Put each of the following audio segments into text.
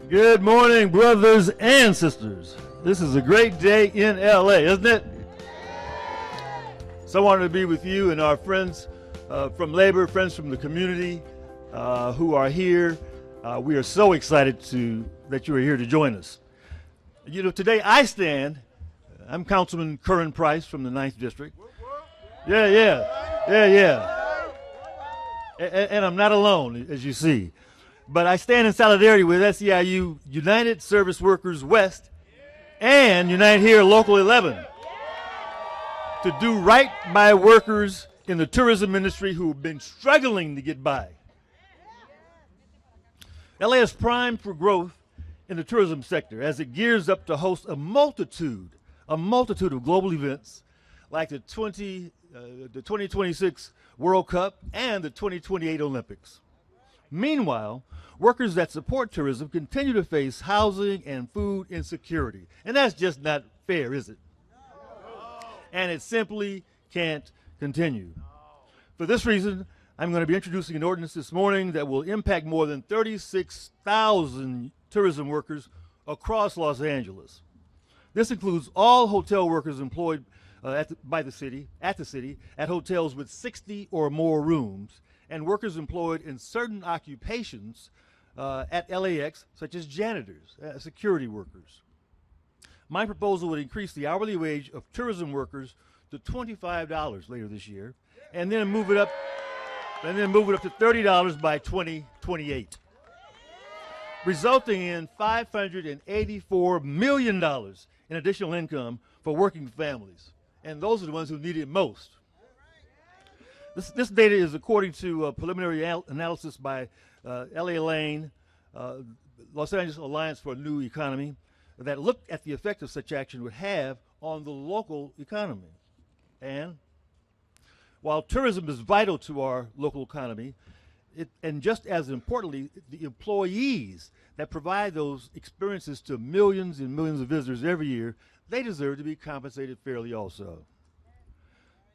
Good morning, brothers and sisters. This is a great day in LA, isn't it? So I wanted to be with you and our friends from labor, friends from the community who are here. We are so excited that you are here to join us. You know, today I'm Councilman Curren Price from the 9th District. Yeah. And I'm not alone, as you see. But I stand in solidarity with SEIU United Service Workers West and Unite Here Local 11 to do right by workers in the tourism industry who have been struggling to get by. LA is primed for growth in the tourism sector as it gears up to host a multitude of global events like the 2026 World Cup and the 2028 Olympics. Meanwhile, workers that support tourism continue to face housing and food insecurity. And that's just not fair, is it? And it simply can't continue. For this reason, I'm going to be introducing an ordinance this morning that will impact more than 36,000 tourism workers across Los Angeles. This includes all hotel workers employed at the city at hotels with 60 or more rooms, and workers employed in certain occupations at LAX, such as janitors, security workers. My proposal would increase the hourly wage of tourism workers to $25 later this year, and then move it up to $30 by 2028, resulting in $584 million in additional income for working families, and those are the ones who need it most. This data is according to preliminary analysis by LA Lane, Los Angeles Alliance for a New Economy, that looked at the effect of such action would have on the local economy. And while tourism is vital to our local economy, and just as importantly, the employees that provide those experiences to millions and millions of visitors every year, they deserve to be compensated fairly also.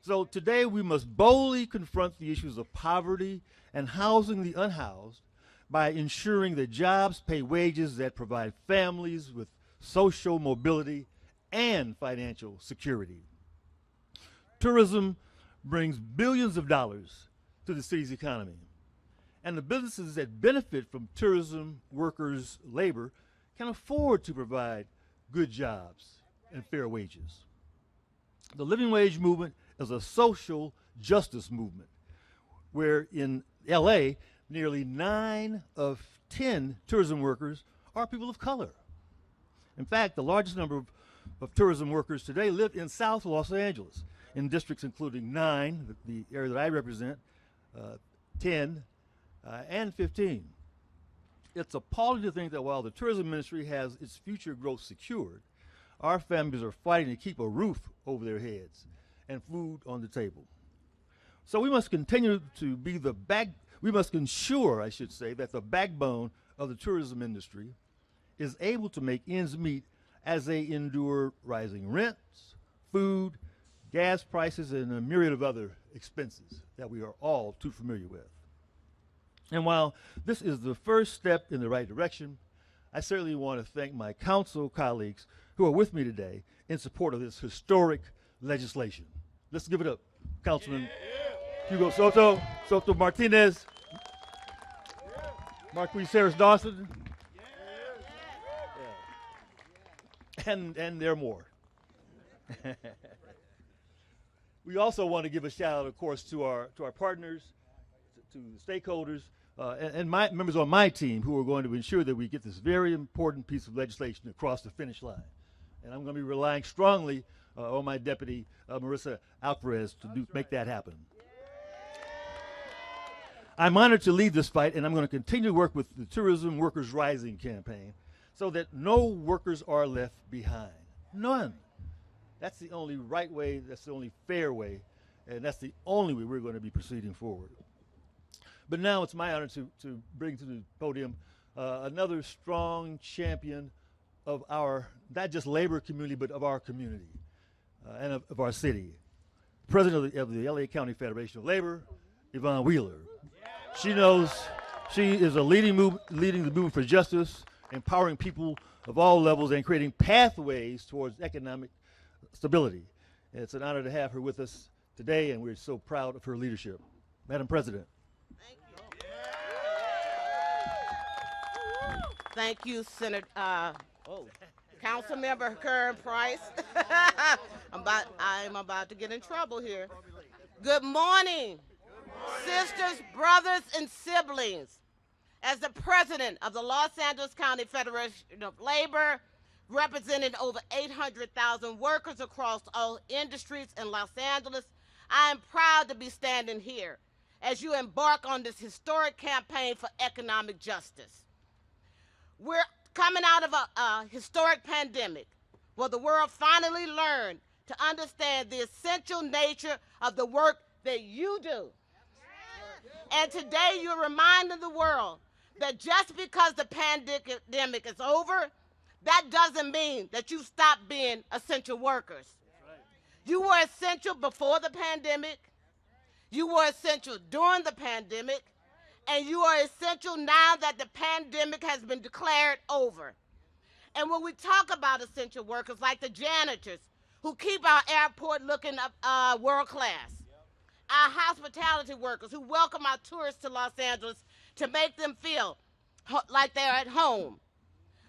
So today we must boldly confront the issues of poverty and housing the unhoused by ensuring that jobs pay wages that provide families with social mobility and financial security. Tourism brings billions of dollars to the city's economy, and the businesses that benefit from tourism workers' labor can afford to provide good jobs and fair wages. The living wage movement is a social justice movement where in LA, nearly 9 of 10 tourism workers are people of color. In fact, the largest number of tourism workers today live in South Los Angeles, in districts including 9, the area that I represent, 10, and 15. It's appalling to think that while the tourism industry has its future growth secured, our families are fighting to keep a roof over their heads and food on the table. So we must continue to be we must ensure, I should say, that the backbone of the tourism industry is able to make ends meet as they endure rising rents, food, gas prices, and a myriad of other expenses that we are all too familiar with. And while this is the first step in the right direction, I certainly want to thank my council colleagues who are with me today in support of this historic legislation. Let's give it up. Councilman Hugo Soto Martinez, Marquis Harris Dawson, and there are more. We also want to give a shout out, of course, to our partners, to the stakeholders, and my members on my team who are going to ensure that we get this very important piece of legislation across the finish line. And I'm going to be relying strongly on my deputy, Marissa Alvarez, to make that happen. I'm honored to lead this fight, and I'm going to continue to work with the Tourism Workers Rising campaign so that no workers are left behind. None. That's the only right way, that's the only fair way, and that's the only way we're going to be proceeding forward. But now it's my honor to bring to the podium another strong champion of our, not just labor community, but of our community and of our city. President of the LA County Federation of Labor, Yvonne Wheeler. She knows she is leading the movement for justice empowering people of all levels, and creating pathways towards economic stability. And it's an honor to have her with us today, and we're so proud of her leadership. Madam President. Thank you, Senator. Councilmember Curren Price. I'm about to get in trouble here. Good morning, sisters, brothers, and siblings. As the president of the Los Angeles County Federation of Labor, representing over 800,000 workers across all industries in Los Angeles, I am proud to be standing here as you embark on this historic campaign for economic justice. We're coming out of a historic pandemic where the world finally learned to understand the essential nature of the work that you do. And today you're reminding the world that just because the pandemic is over, that doesn't mean that you stop being essential workers. You were essential before the pandemic, you were essential during the pandemic, and you are essential now that the pandemic has been declared over. And when we talk about essential workers like the janitors who keep our airport looking world class, our hospitality workers who welcome our tourists to Los Angeles to make them feel like they're at home,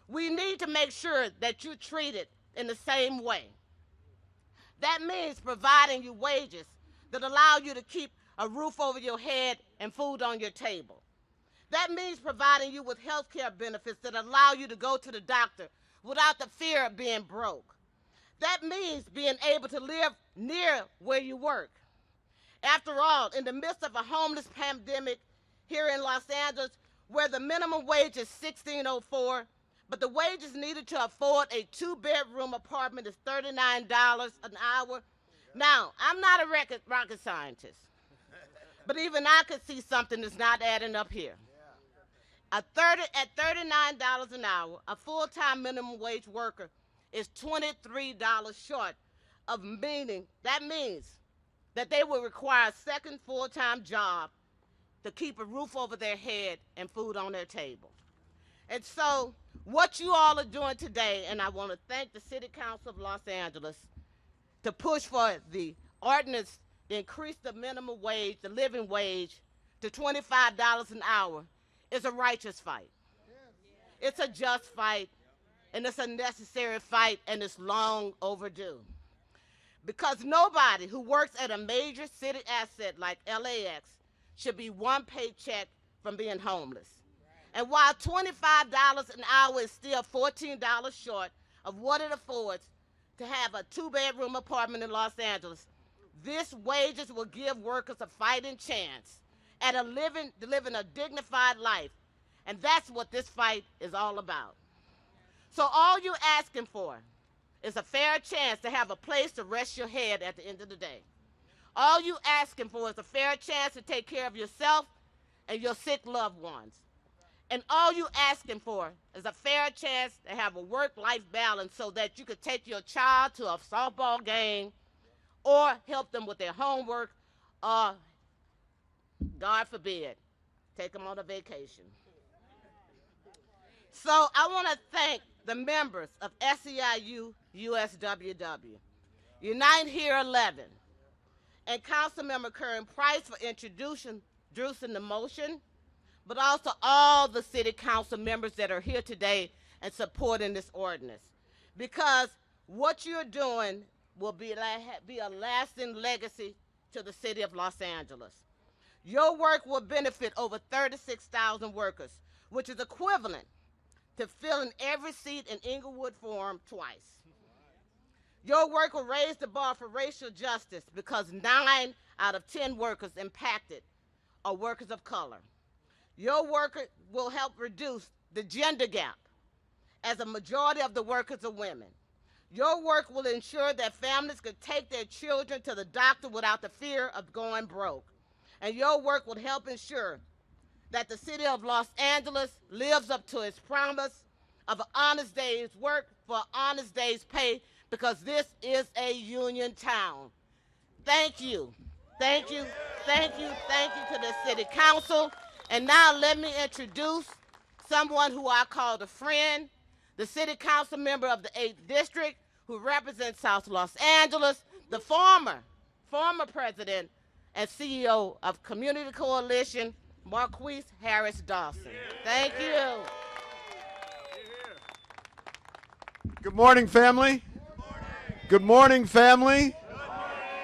we need to make sure that you're treated in the same way. That means providing you wages that allow you to keep a roof over your head and food on your table. That means providing you with health care benefits that allow you to go to the doctor without the fear of being broke. That means being able to live near where you work. After all, in the midst of a homeless pandemic here in Los Angeles, where the minimum wage is $16.04, but the wages needed to afford a 2-bedroom apartment is $39 an hour. Now, I'm not a rocket scientist, but even I could see something that's not adding up here. At $39 an hour, a full-time minimum wage worker is $23 short of meaning. That means that they will require a second full-time job to keep a roof over their head and food on their table. And so what you all are doing today, and I want to thank the City Council of Los Angeles to push for the ordinance to increase the minimum wage, the living wage, to $25 an hour, is a righteous fight. It's a just fight, and it's a necessary fight, and it's long overdue. Because nobody who works at a major city asset like LAX should be one paycheck from being homeless. And while $25 an hour is still $14 short of what it affords to have a 2-bedroom apartment in Los Angeles, this wages will give workers a fighting chance at living a dignified life. And that's what this fight is all about. So all you're asking for is a fair chance to have a place to rest your head at the end of the day. All you asking for is a fair chance to take care of yourself and your sick loved ones. And all you asking for is a fair chance to have a work-life balance so that you could take your child to a softball game or help them with their homework or, God forbid, take them on a vacation. So I want to thank the members of SEIU USWW, Unite Here 11, and Councilmember Curren Price for introducing the motion, but also all the city council members that are here today and supporting this ordinance. Because what you're doing will be a lasting legacy to the city of Los Angeles. Your work will benefit over 36,000 workers, which is equivalent to filling every seat in Inglewood Forum twice. Your work will raise the bar for racial justice because 9 out of 10 workers impacted are workers of color. Your work will help reduce the gender gap as a majority of the workers are women. Your work will ensure that families can take their children to the doctor without the fear of going broke. And your work will help ensure that the city of Los Angeles lives up to its promise of an honest day's work for an honest day's pay, because this is a union town. Thank you. Thank you. Thank you. Thank you to the City Council. And now let me introduce someone who I called a friend, the city council member of the 8th District who represents South Los Angeles, the former president and CEO of Community Coalition, Marquise Harris Dawson. Thank you. Good morning, family. Good morning, family.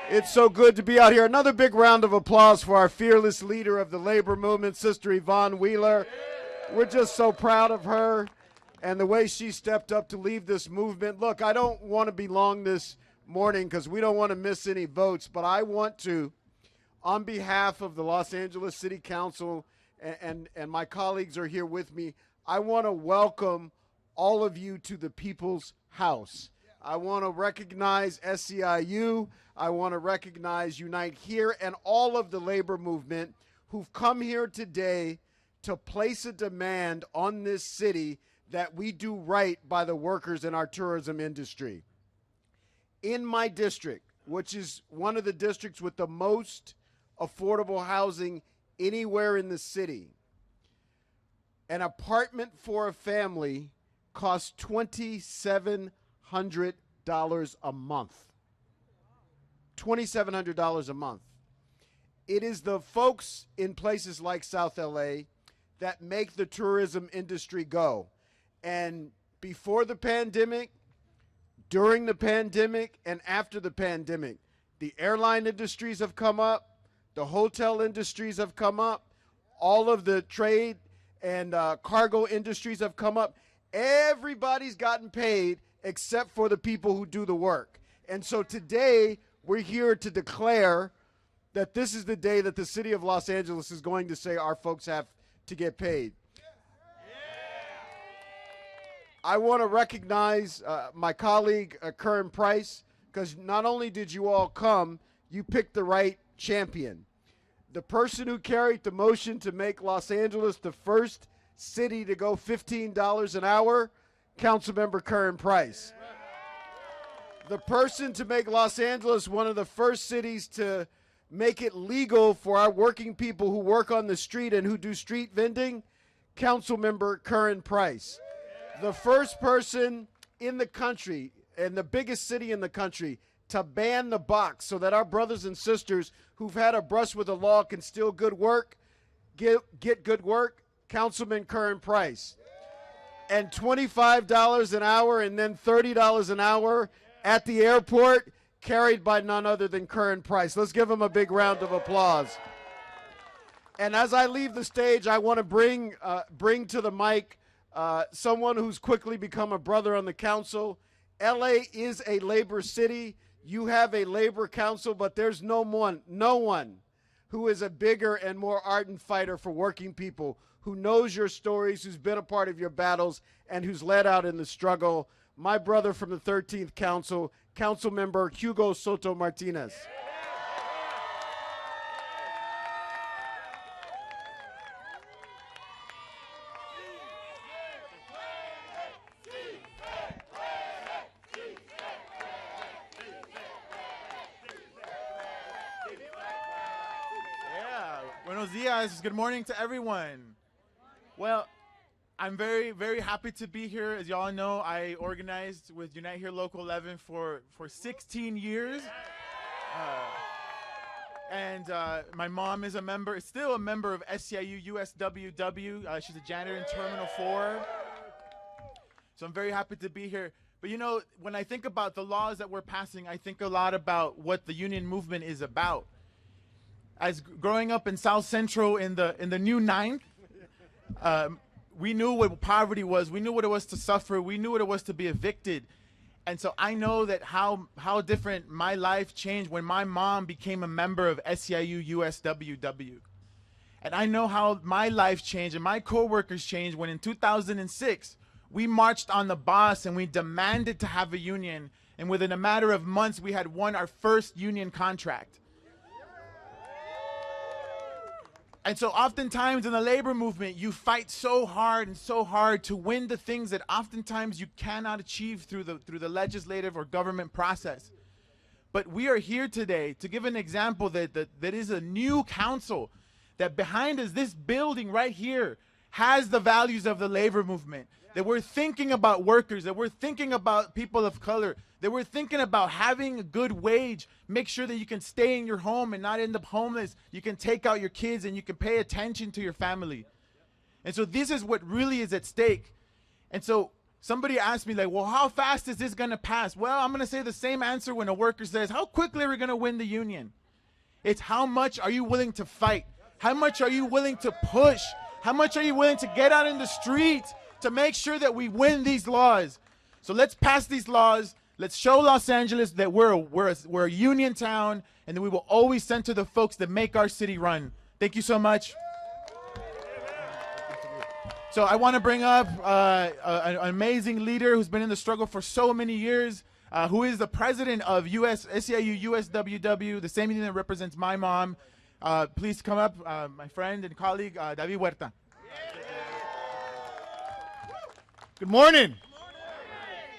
It's so good to be out here. Another big round of applause for our fearless leader of the labor movement, Sister Yvonne Wheeler. We're just so proud of her and the way she stepped up to lead this movement. Look, I don't want to be long this morning because we don't want to miss any votes, but I want to, on behalf of the Los Angeles City Council, and my colleagues are here with me, I want to welcome all of you to the People's House. I want to recognize SEIU. I want to recognize Unite Here and all of the labor movement who've come here today to place a demand on this city that we do right by the workers in our tourism industry. In my district, which is one of the districts with the most affordable housing anywhere in the city, an apartment for a family costs $2,700 a month. $2,700 a month. It is the folks in places like South LA that make the tourism industry go. And before the pandemic, during the pandemic, and after the pandemic, the airline industries have come up, the hotel industries have come up, all of the trade and cargo industries have come up. Everybody's gotten paid except for the people who do the work. And so today, we're here to declare that this is the day that the city of Los Angeles is going to say our folks have to get paid. I want to recognize my colleague, Curren Price, because not only did you all come, you picked the right champion. The person who carried the motion to make Los Angeles the first city to go $15 an hour, Councilmember Curren Price. The person to make Los Angeles one of the first cities to make it legal for our working people who work on the street and who do street vending, Councilmember Curren Price. The first person in the country, and the biggest city in the country, to ban the box so that our brothers and sisters who've had a brush with the law can still get good work, Councilman Curren Price. And $25 an hour and then $30 an hour at the airport, carried by none other than Curren Price. Let's give him a big round of applause. And as I leave the stage, I want to bring to the mic someone who's quickly become a brother on the council. LA is a labor city. You have a labor council, but there's no one who is a bigger and more ardent fighter for working people, who knows your stories, who's been a part of your battles, and who's led out in the struggle. My brother from the 13th Council, Councilmember Hugo Soto Martinez. Buenos dias. Good morning to everyone. Well, I'm very, very happy to be here. As y'all know, I organized with Unite Here Local 11 for 16 years. My mom is still a member of SEIU USWW. She's a janitor in Terminal 4. So I'm very happy to be here. But you know, when I think about the laws that we're passing, I think a lot about what the union movement is about. As growing up in South Central in the new 9th, we knew what poverty was. We knew what it was to suffer. We knew what it was to be evicted. And so I know that how different my life changed when my mom became a member of SEIU USWW. And I know how my life changed and my coworkers changed when in 2006, we marched on the bus and we demanded to have a union. And within a matter of months, we had won our first union contract. And so oftentimes in the labor movement, you fight so hard to win the things that oftentimes you cannot achieve through the legislative or government process. But we are here today to give an example that is a new council, that behind us, this building right here has the values of the labor movement, that we're thinking about workers, that we're thinking about people of color, that we're thinking about having a good wage, make sure that you can stay in your home and not end up homeless, you can take out your kids and you can pay attention to your family. And so this is what really is at stake. And so somebody asked me, like, well, how fast is this going to pass? Well, I'm going to say the same answer when a worker says, how quickly are we going to win the union? It's how much are you willing to fight? How much are you willing to push? How much are you willing to get out in the streets to make sure that we win these laws? So let's pass these laws. Let's show Los Angeles that we're a union town, and that we will always center the folks that make our city run. Thank you so much. So I want to bring up an amazing leader who's been in the struggle for so many years, who is the president of SEIU USWW, the same union that represents my mom. Please come up, my friend and colleague, David Huerta. Good morning.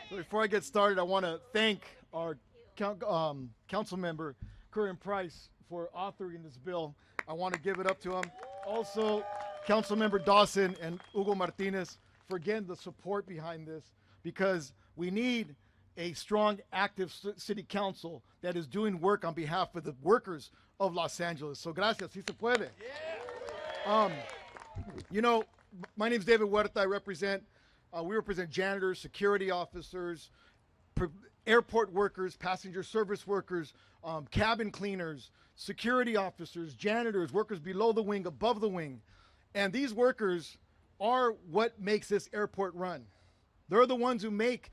So before I get started, I want to thank our council member, Curren Price, for authoring this bill. I want to give it up to him. Also, Councilmember Dawson and Hugo Martinez for, again, the support behind this, because we need a strong, active city council that is doing work on behalf of the workers of Los Angeles. So gracias, si se puede. Yeah. You know, my name is David Huerta. We represent janitors, security officers, airport workers, passenger service workers, cabin cleaners, security officers, janitors, workers below the wing, above the wing. And these workers are what makes this airport run. They're the ones who make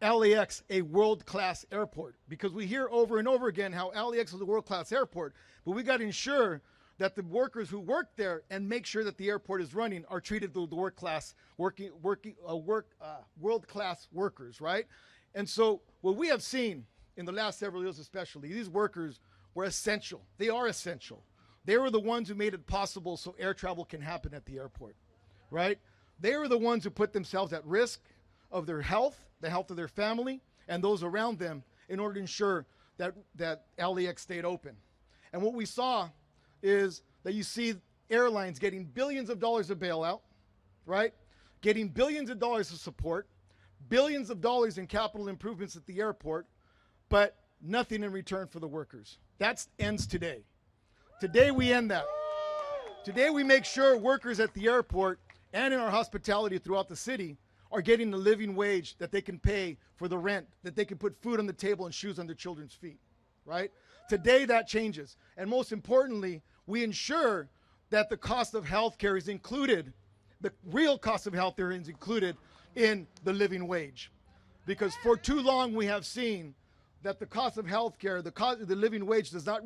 LAX a world-class airport, because we hear over and over again how LAX is a world-class airport, but we got to ensure that the workers who work there and make sure that the airport is running are treated with the world-class workers, right? And so what we have seen in the last several years especially, these workers were essential. They are essential. They were the ones who made it possible so air travel can happen at the airport, right? They were the ones who put themselves at risk of their health, the health of their family, and those around them in order to ensure that LAX stayed open. And what we saw is that you see airlines getting billions of dollars of bailout, right? Getting billions of dollars of support, billions of dollars in capital improvements at the airport, but nothing in return for the workers. That ends today. Today we end that. Today we make sure workers at the airport and in our hospitality throughout the city are getting the living wage that they can pay for the rent, that they can put food on the table and shoes on their children's feet, right? Today that changes. And most importantly, we ensure that the cost of health care is included, the real cost of health care is included in the living wage. Because for too long we have seen that the cost of health care, the living wage does not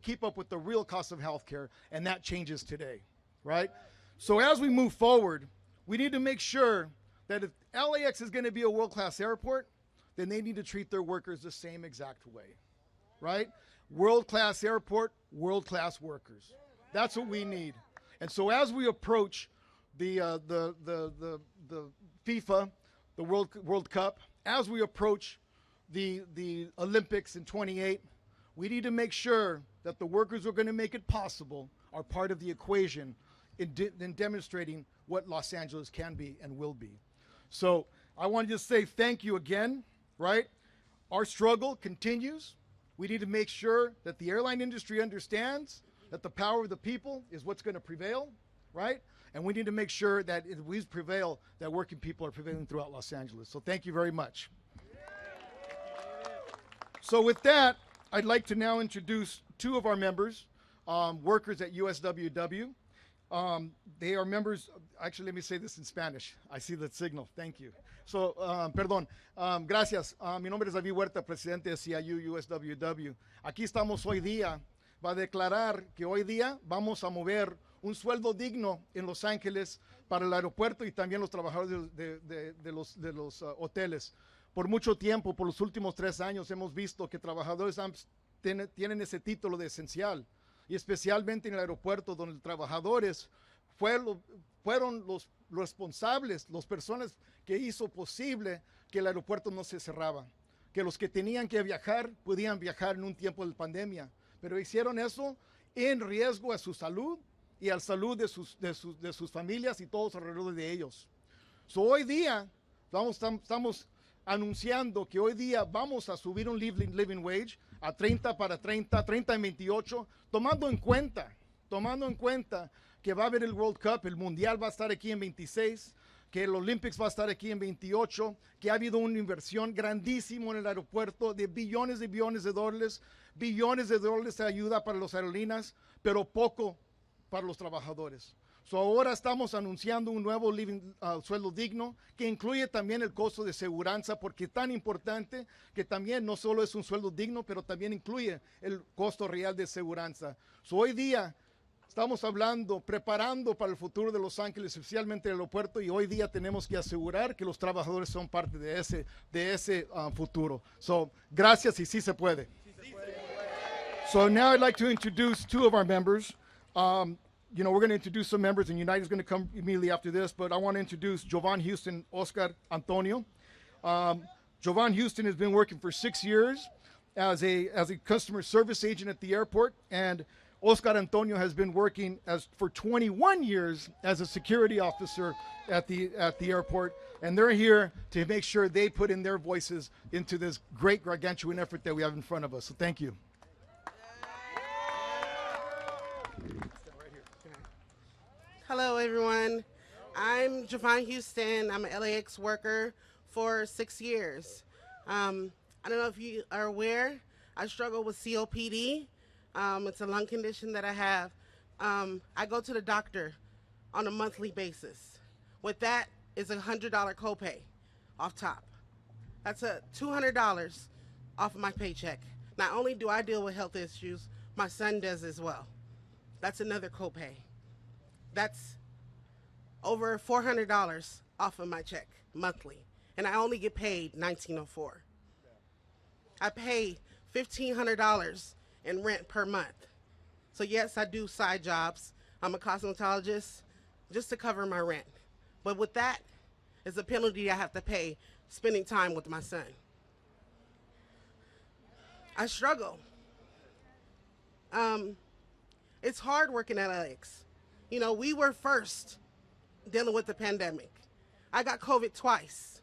keep up with the real cost of health care, and that changes today, right? So as we move forward, we need to make sure that if LAX is going to be a world-class airport, then they need to treat their workers the same exact way, right? World-class airport, world-class workers. That's what we need. And so as we approach the FIFA, the World Cup, as we approach the Olympics in 28, we need to make sure that the workers who are going to make it possible are part of the equation in demonstrating what Los Angeles can be and will be. So I want to just say thank you again, right? Our struggle continues. We need to make sure that the airline industry understands that the power of the people is what's going to prevail, right? And we need to make sure that if we prevail, that working people are prevailing throughout Los Angeles. So thank you very much. So with that, I'd like to now introduce two of our members, workers at USWW. They are members, actually let me say this in Spanish. I see the signal, thank you. So, perdón, gracias. Mi nombre es David Huerta, presidente de CIU USWW. Aquí estamos hoy día para declarar que hoy día vamos a mover un sueldo digno en Los Ángeles para el aeropuerto y también los trabajadores de los hoteles. Por mucho tiempo, por los últimos 3 años, hemos visto que trabajadores tienen ese título de esencial, y especialmente en el aeropuerto, donde los trabajadores fueron los responsables, las personas que hizo posible que el aeropuerto no se cerraba, que los que tenían que viajar podían viajar en un tiempo de pandemia, pero hicieron eso en riesgo a su salud, y a la salud de sus familias y todos alrededor de ellos. So, hoy día estamos anunciando que hoy día vamos a subir un living wage a 30 para 30, 30 y 28, tomando en cuenta que va a haber el World Cup, el Mundial va a estar aquí en 26, que el Olympics va a estar aquí en 28, que ha habido una inversión grandísima en el aeropuerto de billones y billones de dólares de ayuda para las aerolíneas, pero poco para los trabajadores. So, ahora estamos anunciando un nuevo sueldo digno que incluye también el costo de seguridad, porque es tan importante que también no solo es un sueldo digno, pero también incluye el costo real de seguridad. So, hoy día estamos preparando para el futuro de Los Ángeles, especialmente el aeropuerto, y hoy día tenemos que asegurar que los trabajadores son parte de ese futuro. So, gracias y sí se puede. So now I'd like to introduce two of our members. We're going to introduce some members, and United's going to come immediately after this, but I want to introduce Jovan Houston Oscar Antonio. Jovan Houston has been working for 6 years as a customer service agent at the airport, and Oscar Antonio has been working for 21 years as a security officer at the airport, and they're here to make sure they put in their voices into this great gargantuan effort that we have in front of us. So thank you. Hello, everyone. I'm Jovan Houston. I'm an LAX worker for 6 years. I don't know if you are aware, I struggle with COPD. It's a lung condition that I have. I go to the doctor on a monthly basis. With that is a $100 copay off top. That's a $200 off of my paycheck. Not only do I deal with health issues, my son does as well. That's another copay. That's over $400 off of my check monthly, and I only get paid $19.04. I pay $1,500 in rent per month. So yes, I do side jobs. I'm a cosmetologist just to cover my rent. But with that is a penalty I have to pay spending time with my son. I struggle. It's hard working at LAX. You know, we were first dealing with the pandemic. I got COVID twice.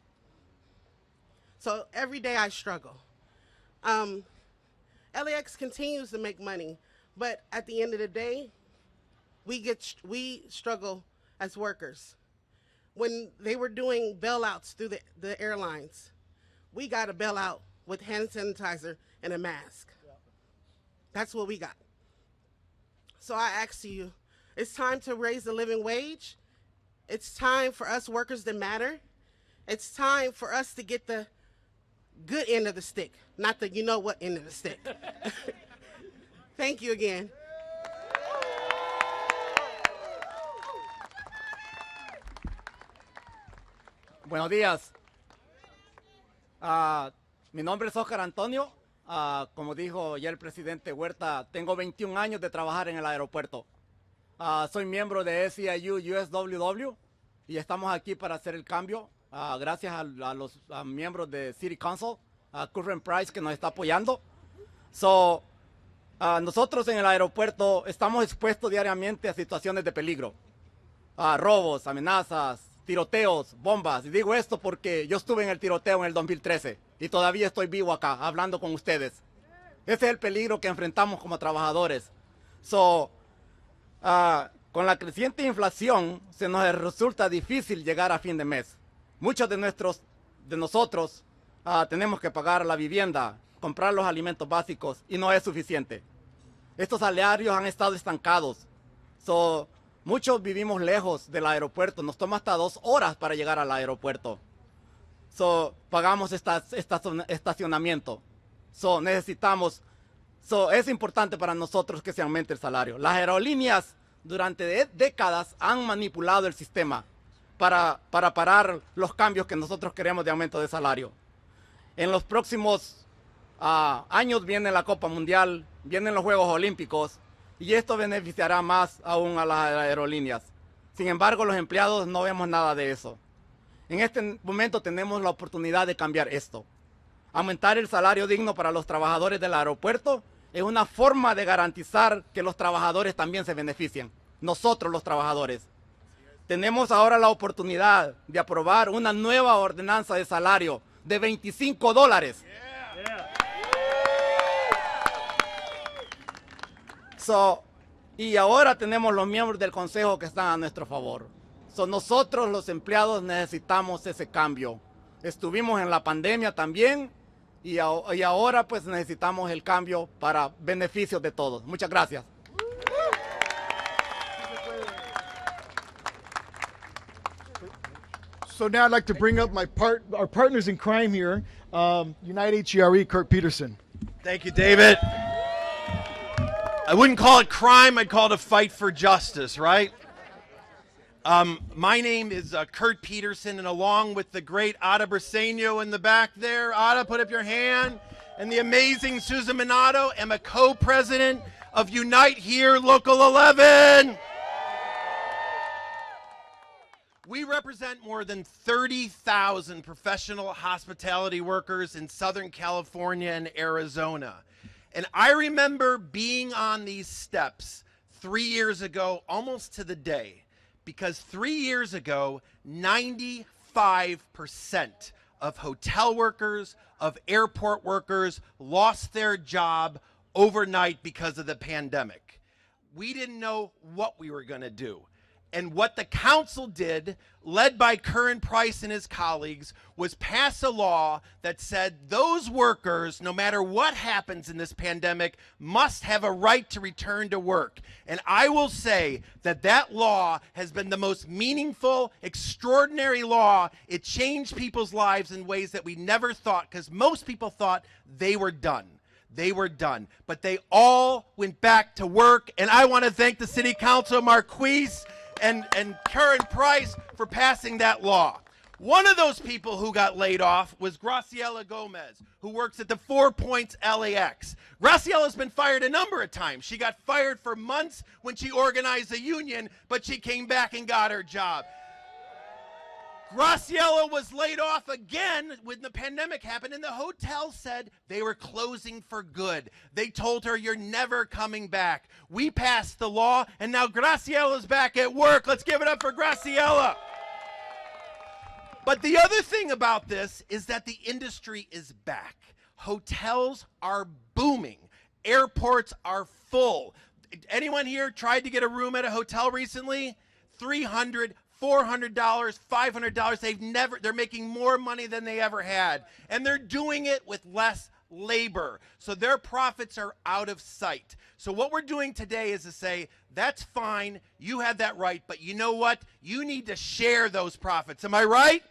So every day I struggle. LAX continues to make money, but at the end of the day, we struggle as workers. When they were doing bailouts through the airlines, we got a bailout with hand sanitizer and a mask. That's what we got. So I ask you, it's time to raise the living wage. It's time for us workers to matter. It's time for us to get the good end of the stick, not the you know what end of the stick. Thank you again. Buenos días. Mi nombre es Oscar Antonio. Como dijo ya el presidente Huerta, tengo 21 años de trabajar en el aeropuerto. Soy miembro de SEIU USWW y estamos aquí para hacer el cambio. Gracias a los miembros de City Council, a Curren Price que nos está apoyando. Nosotros en el aeropuerto estamos expuestos diariamente a situaciones de peligro. Robos, amenazas, tiroteos, bombas. Y digo esto porque yo estuve en el tiroteo en el 2013 y todavía estoy vivo acá hablando con ustedes. Ese es el peligro que enfrentamos como trabajadores. Con la creciente inflación se nos resulta difícil llegar a fin de mes. Muchos de nosotros tenemos que pagar la vivienda, comprar los alimentos básicos y no es suficiente. Estos salarios han estado estancados. Muchos vivimos lejos del aeropuerto, nos toma hasta 2 horas para llegar al aeropuerto. Pagamos estacionamiento. Es importante para nosotros que se aumente el salario. Las aerolíneas durante décadas han manipulado el sistema para parar los cambios que nosotros queremos de aumento de salario. En los próximos años viene la Copa Mundial, vienen los Juegos Olímpicos, y esto beneficiará más aún a las aerolíneas. Sin embargo, los empleados no vemos nada de eso. En este momento tenemos la oportunidad de cambiar esto. Aumentar el salario digno para los trabajadores del aeropuerto es una forma de garantizar que los trabajadores también se beneficien. nosotros los trabajadores. Tenemos ahora la oportunidad de aprobar una nueva ordenanza de salario de $25. Y ahora tenemos los miembros del Consejo que están a nuestro favor. Nosotros los empleados necesitamos ese cambio. Estuvimos en la pandemia también y ahora pues necesitamos el cambio para beneficio de todos. Muchas gracias. So now I'd like to bring up our partners in crime here, United HERE, Kurt Peterson. Thank you, David. I wouldn't call it crime, I'd call it a fight for justice, right? My name is Kurt Peterson, and along with the great Ada Briseño in the back there, Ada, put up your hand, and the amazing Susan Minato, am a co-president of Unite Here Local 11. We represent more than 30,000 professional hospitality workers in Southern California and Arizona. And I remember being on these steps 3 years ago, almost to the day, because 3 years ago, 95% of hotel workers, of airport workers lost their job overnight because of the pandemic. We didn't know what we were going to do. And what the council did, led by Curren Price and his colleagues, was pass a law that said those workers, no matter what happens in this pandemic, must have a right to return to work. And I will say that that law has been the most meaningful, extraordinary law. It changed people's lives in ways that we never thought, because most people thought they were done. They were done, but they all went back to work. And I want to thank the City Council, Marquise, and Curren Price for passing that law. One of those people who got laid off was Graciela Gomez, who works at the 4 Points LAX. Graciela's been fired a number of times. She got fired for months when she organized a union, but she came back and got her job. Graciela was laid off again when the pandemic happened, and the hotel said they were closing for good. They told her, you're never coming back. We passed the law, and now Graciela's back at work. Let's give it up for Graciela. But the other thing about this is that the industry is back. Hotels are booming. Airports are full. Anyone here tried to get a room at a hotel recently? $300, $400, $500. They're making more money than they ever had. And they're doing it with less labor. So their profits are out of sight. So what we're doing today is to say, that's fine, you have that right, but you know what? You need to share those profits. Am I right?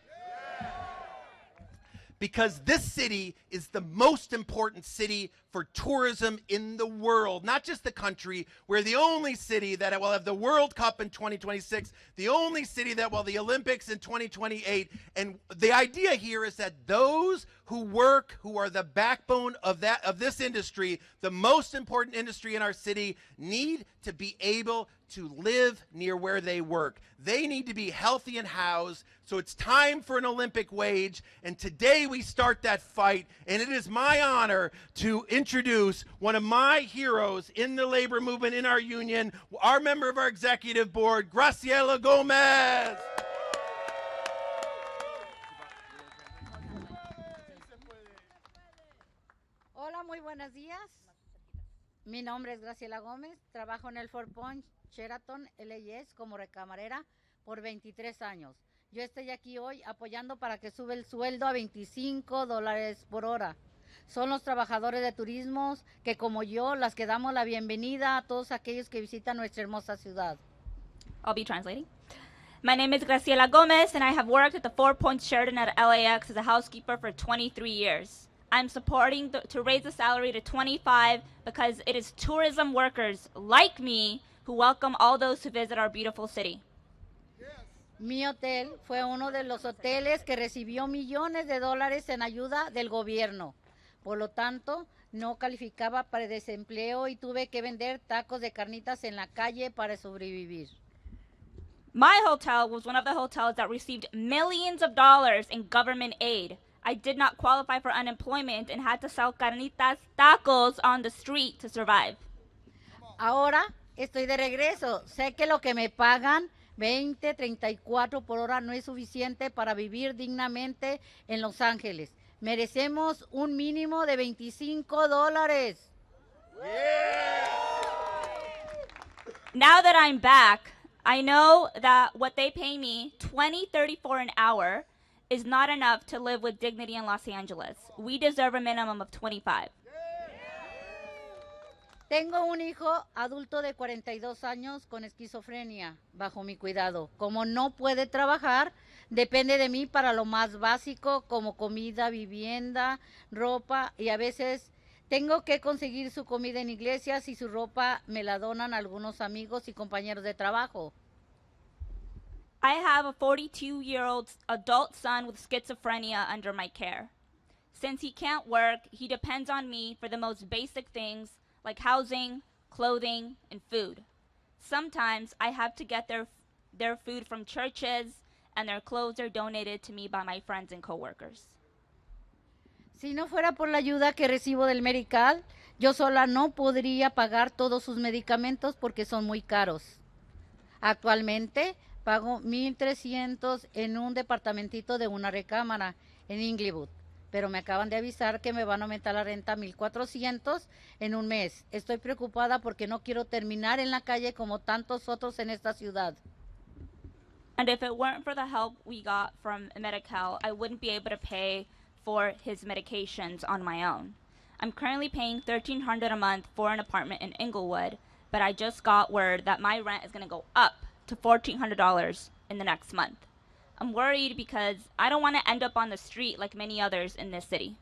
Because this city is the most important city for tourism in the world, not just the country. We're the only city that will have the World Cup in 2026, the only city that will have the Olympics in 2028. And the idea here is that those who work, who are the backbone of this industry, the most important industry in our city, need to be able to live near where they work. They need to be healthy and housed. So it's time for an Olympic wage. And today we start that fight. And it is my honor to introduce one of my heroes in the labor movement in our union, our member of our executive board, Graciela Gomez. Hola, muy buenos días. Mi nombre es Graciela Gómez. Trabajo en el 4 Points Sheraton LAX como recamarera por 23 años. Yo estoy aquí hoy apoyando para que sube el sueldo a $25 por hora. Son los trabajadores de turismo que, como yo, las que damos la bienvenida a todos aquellos que visitan nuestra hermosa ciudad. I'll be translating. My name is Graciela Gomez, and I have worked at the 4 Points Sheraton at LAX as a housekeeper for 23 years. I'm supporting to raise the salary to $25 because it is tourism workers like me who welcome all those who visit our beautiful city. Mi hotel fue uno de los hoteles que recibió millones de dólares en ayuda del gobierno. Por lo tanto, no calificaba para desempleo y tuve que vender tacos de carnitas en la calle para sobrevivir. My hotel was one of the hotels that received millions of dollars in government aid. I did not qualify for unemployment and had to sell carnitas, tacos on the street to survive. Ahora estoy de regreso. Sé que lo que me pagan, 20, 34 por hora, no es suficiente para vivir dignamente en Los Ángeles. Merecemos un mínimo de $25. Now that I'm back, I know that what they pay me, $20.34 an hour, is not enough to live with dignity in Los Angeles. We deserve a minimum of 25. Tengo un hijo adulto de 42 años con esquizofrenia bajo mi cuidado. Como no puede trabajar, depende de mí para lo más básico como comida, vivienda, ropa y a veces tengo que conseguir su comida en iglesias y su ropa me la donan algunos amigos y compañeros de trabajo. I have a 42-year-old adult son with schizophrenia under my care. Since he can't work, he depends on me for the most basic things like housing, clothing, and food. Sometimes I have to get their food from churches, and their clothes are donated to me by my friends and coworkers. Si no fuera por la ayuda que recibo del Medical, yo sola no podría pagar todos sus medicamentos porque son muy caros. Actualmente pago $1,300 en un departamentito de una recámara en Inglewood, pero me acaban de avisar que me van a aumentar la renta a $1,400 en un mes. Estoy preocupada porque no quiero terminar en la calle como tantos otros en esta ciudad. And if it weren't for the help we got from Medi-Cal, I wouldn't be able to pay for his medications on my own. I'm currently paying $1,300 a month for an apartment in Inglewood, but I just got word that my rent is going to go up to $1,400 in the next month. I'm worried because I don't want to end up on the street like many others in this city.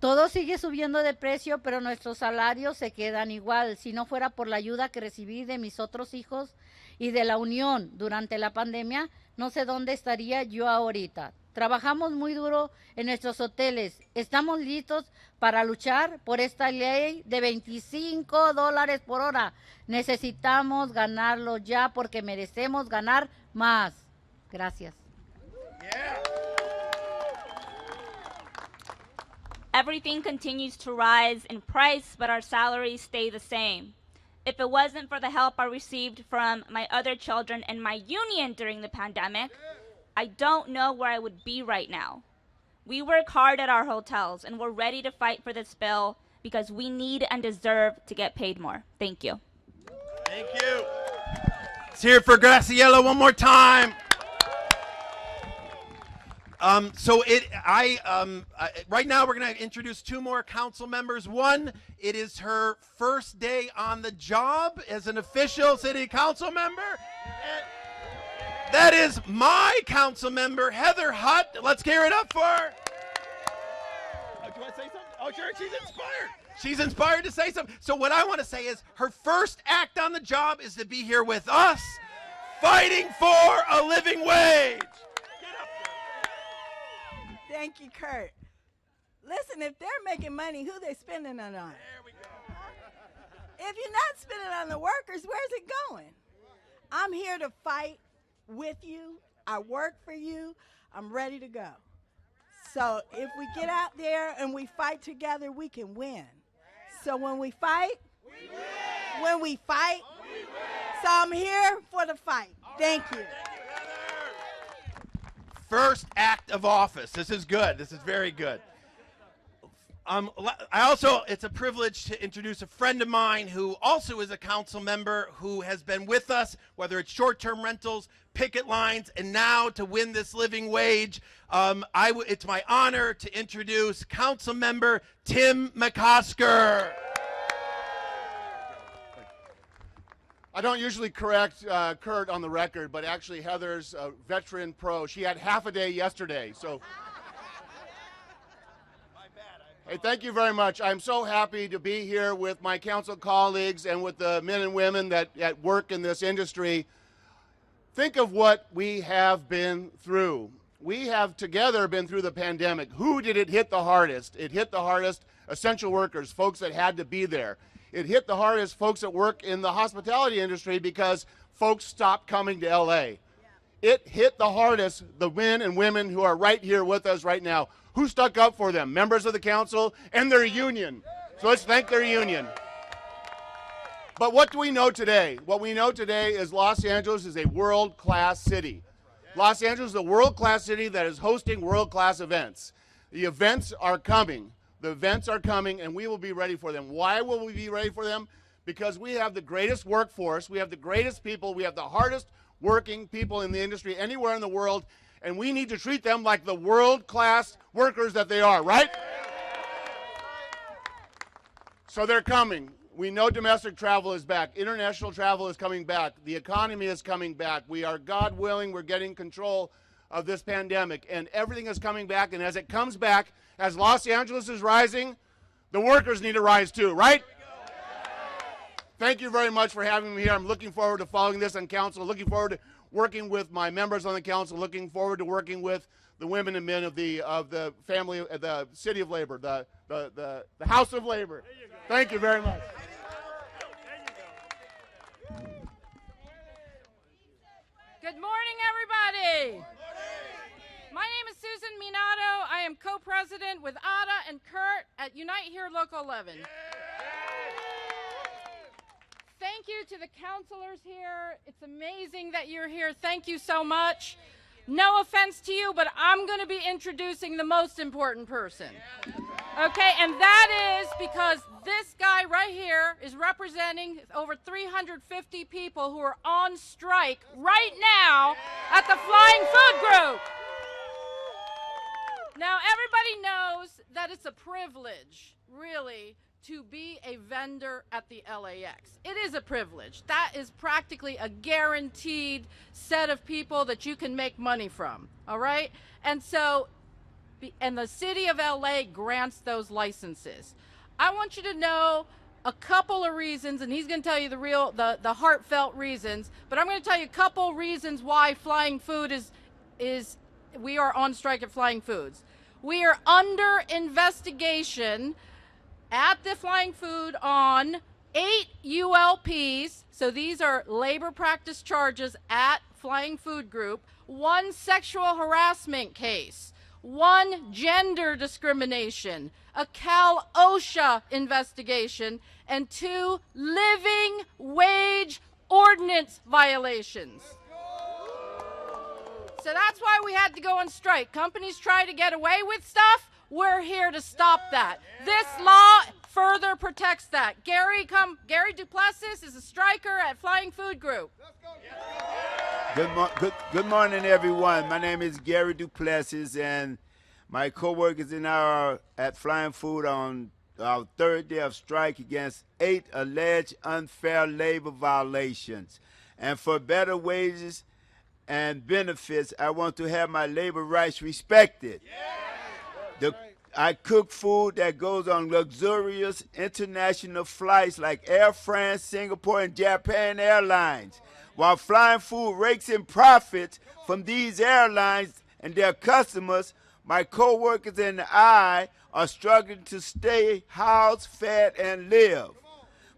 Todo sigue subiendo de precio, pero nuestros salarios se quedan igual. Si no fuera por la ayuda que recibí de mis otros hijos y de la unión durante la pandemia, no sé dónde estaría yo ahorita. Trabajamos muy duro en nuestros hoteles. Estamos listos para luchar por esta ley de $25 por hora. Necesitamos ganarlo ya porque merecemos ganar más. Gracias. Everything continues to rise in price, but our salaries stay the same. If it wasn't for the help I received from my other children and my union during the pandemic, I don't know where I would be right now. We work hard at our hotels, and we're ready to fight for this bill because we need and deserve to get paid more. Thank you. Thank you. Let's hear it for Graciela one more time. Right now we're going to introduce two more council members. One, it is her first day on the job as an official city council member. That is my council member, Heather Hutt. Let's hear it up for her. Oh, do you want to say something? Oh, sure, she's inspired. She's inspired to say something. So what I want to say is her first act on the job is to be here with us, fighting for a living wage. Thank you, Kurt. Listen, if they're making money, who they spending it on? There we go. If you're not spending it on the workers, where's it going? I'm here to fight with you. I work for you. I'm ready to go. So if we get out there and we fight together, we can win. So when we fight, we win. When we fight, we win. So I'm here for the fight. Thank you. First act of office. This is good. This is very good. It's a privilege to introduce a friend of mine who also is a council member who has been with us, whether it's short-term rentals, picket lines, and now to win this living wage. It's my honor to introduce Council Member Tim McCosker. I don't usually correct Kurt on the record, but actually Heather's a veteran pro. She had half a day yesterday, so. Hey, thank you very much. I'm so happy to be here with my council colleagues and with the men and women that work in this industry. Think of what we have been through. We have together been through the pandemic. Who did it hit the hardest? It hit the hardest essential workers, folks that had to be there. It hit the hardest folks that work in the hospitality industry because folks stopped coming to LA. It hit the hardest the men and women who are right here with us right now. Who stuck up for them? Members of the council and their union. So let's thank their union. But what do we know today? What we know today is Los Angeles is a world-class city. Los Angeles is a world-class city that is hosting world-class events. The events are coming. The events are coming, and we will be ready for them. Why will we be ready for them? Because we have the greatest workforce, we have the greatest people, we have the hardest working people in the industry anywhere in the world, and we need to treat them like the world-class workers that they are, right? So they're coming. We know domestic travel is back. International travel is coming back. The economy is coming back. We are, God willing, we're getting control of this pandemic, and everything is coming back, and as it comes back, as Los Angeles is rising, the workers need to rise too, right? Thank you very much for having me here. I'm looking forward to following this on council, looking forward to working with my members on the council, looking forward to working with the women and men of the family, the City of Labor, the House of Labor. Thank you very much. Good morning, everybody. My name is Susan Minato. I am co-president with Ada and Kurt at Unite Here Local 11. Thank you to the counselors here. It's amazing that you're here. Thank you so much. No offense to you, but I'm going to be introducing the most important person. Okay, and that is because this guy right here is representing over 350 people who are on strike right now at the Flying Food Group. Now, everybody knows that it's a privilege, really, to be a vendor at the LAX. It is a privilege. That is practically a guaranteed set of people that you can make money from, all right? And so, and the city of LA grants those licenses. I want you to know a couple of reasons, and he's going to tell you the heartfelt reasons, but I'm going to tell you a couple reasons why Flying Food we are on strike at Flying Foods. We are under investigation at the Flying Food on 8 ULPs, so these are labor practice charges at Flying Food Group, 1 sexual harassment case, 1 gender discrimination, a Cal OSHA investigation, and 2 living wage ordinance violations. So that's why we had to go on strike. Companies try to get away with stuff. We're here to stop that. This law further protects that. Gary Duplessis is a striker at Flying Food Group. Good morning, everyone. My name is Gary Duplessis, and my co-workers at Flying Food on our 3rd day of strike against 8 alleged unfair labor violations. And for better wages and benefits, I want to have my labor rights respected. I cook food that goes on luxurious international flights like Air France, Singapore, and Japan Airlines. While Flying Food rakes in profits from these airlines and their customers, my co-workers and I are struggling to stay housed, fed, and live.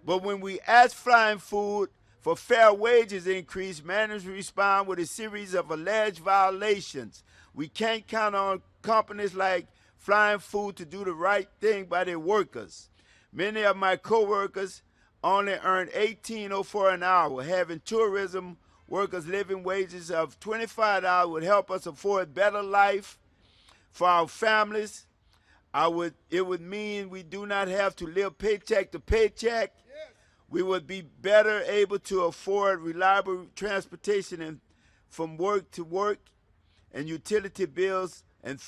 But when we ask Flying Food for fair wages increase, managers respond with a series of alleged violations. We can't count on companies like Flying Food to do the right thing by their workers. Many of my co-workers only earn $18.04 an hour. Having tourism workers living wages of $25 would help us afford better life for our families. It would mean we do not have to live paycheck to paycheck. We would be better able to afford reliable transportation from work to work, and utility bills, and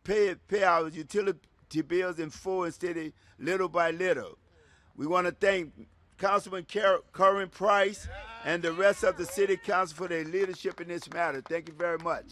pay our utility bills in full instead of little by little. We want to thank Councilman Curren Price and the rest of the City Council for their leadership in this matter. Thank you very much.